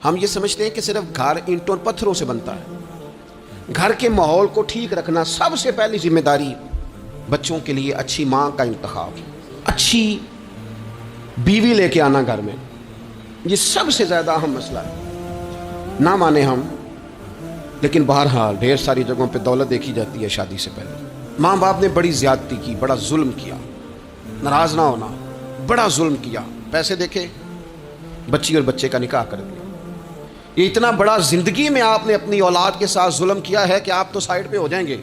ہم یہ سمجھتے ہیں کہ صرف گھر اینٹوں اور پتھروں سے بنتا ہے۔ گھر کے ماحول کو ٹھیک رکھنا سب سے پہلی ذمہ داری بچوں کے لیے اچھی ماں کا انتخاب، اچھی بیوی لے کے آنا گھر میں، یہ سب سے زیادہ اہم مسئلہ ہے۔ نہ مانے ہم، لیکن بہرحال ڈھیر ساری جگہوں پہ دولت دیکھی جاتی ہے شادی سے پہلے۔ ماں باپ نے بڑی زیادتی کی، بڑا ظلم کیا، ناراض نہ ہونا، بڑا ظلم کیا، پیسے دیکھے بچی اور بچے کا نکاح کر دیا۔ یہ اتنا بڑا زندگی میں آپ نے اپنی اولاد کے ساتھ ظلم کیا ہے کہ آپ تو سائڈ پہ ہو جائیں گے،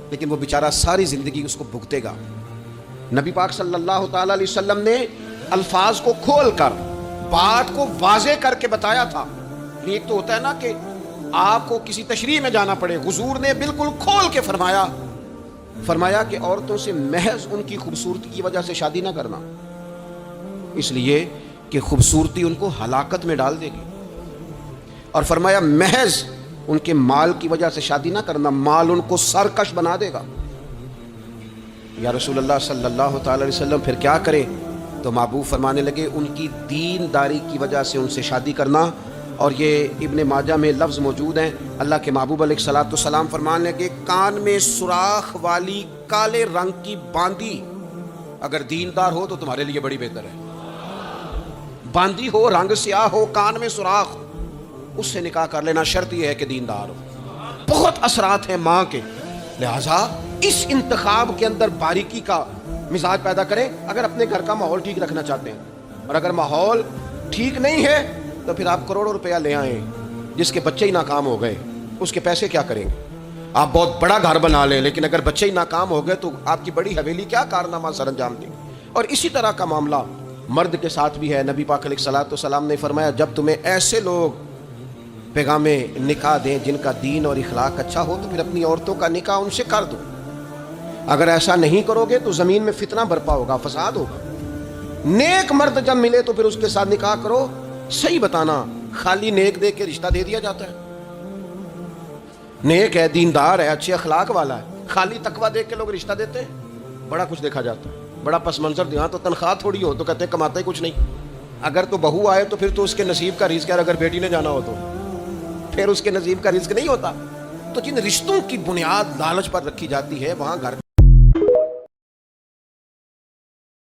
لیکن وہ بیچارہ ساری زندگی اس کو بھگتے گا۔ نبی پاک صلی اللہ تعالی علیہ وسلم نے الفاظ کو کھول کر بات کو واضح کر کے بتایا تھا۔ ایک تو ہوتا ہے نا کہ آپ کو کسی تشریح میں جانا پڑے، حضور نے بالکل کھول کے فرمایا کہ عورتوں سے محض ان کی خوبصورتی کی وجہ سے شادی نہ کرنا، اس لیے کہ خوبصورتی ان کو ہلاکت میں ڈال دے گی، اور فرمایا محض ان کے مال کی وجہ سے شادی نہ کرنا، مال ان کو سرکش بنا دے گا۔ یا رسول اللہ صلی اللہ تعالی علیہ وسلم پھر کیا کرے؟ تو محبوب فرمانے لگے ان کی دینداری کی وجہ سے ان سے شادی کرنا۔ اور یہ ابن ماجہ میں لفظ موجود ہیں، اللہ کے محبوب علیہ الصلوۃ والسلام فرمانے لگے کان میں سوراخ والی کالے رنگ کی باندی اگر دیندار ہو تو تمہارے لیے بڑی بہتر ہے۔ باندی ہو، رنگ سیاہ ہو، کان میں سوراخ، اس سے نکاح کر لینا، شرط یہ ہے کہ دیندار ہو۔ بہت اثرات ہیں ماں کے، لہٰذا اس انتخاب کے اندر باریکی کا مزاج پیدا کریں اگر اپنے گھر کا ماحول ٹھیک رکھنا چاہتے ہیں۔ اور اگر ماحول ٹھیک نہیں ہے تو پھر آپ کروڑوں روپیہ لے آئیں، جس کے بچے ہی ناکام ہو گئے، اس کے پیسے کیا کریں گے؟ آپ بہت بڑا گھر بنا لیں، لیکن اگر بچے ہی ناکام ہو گئے تو آپ کی بڑی حویلی کیا کارنامہ سر انجام دیں؟ اور اسی طرح کا معاملہ مرد کے ساتھ بھی ہے۔ نبی پاک علیہ الصلوۃ والسلام نے فرمایا جب تمہیں ایسے لوگ پیغام نکاح دیں جن کا دین اور اخلاق اچھا ہو تو پھر اپنی عورتوں کا نکاح ان سے کر دو۔ اگر ایسا نہیں کرو گے تو زمین میں فتنہ برپا ہوگا، فساد ہوگا۔ نیک مرد جب ملے تو پھر اس کے ساتھ نکاح کرو۔ صحیح بتانا، خالی نیک دے کے رشتہ دے دیا جاتا ہے؟ نیک ہے، دیندار ہے، اچھے اخلاق والا ہے، خالی تقویٰ دیکھ کے لوگ رشتہ دیتے ہیں؟ بڑا کچھ دیکھا جاتا ہے، بڑا پس منظر دیا تو تنخواہ تھوڑی ہو تو کہتے ہیں کماتا ہی کچھ نہیں۔ اگر تو بہو آئے تو پھر تو اس کے نصیب کا رزق ہے، اگر بیٹی نے جانا ہو تو پھر اس کے نصیب کا رزق نہیں ہوتا۔ تو جن رشتوں کی بنیاد لالچ پر رکھی جاتی ہے وہاں گھر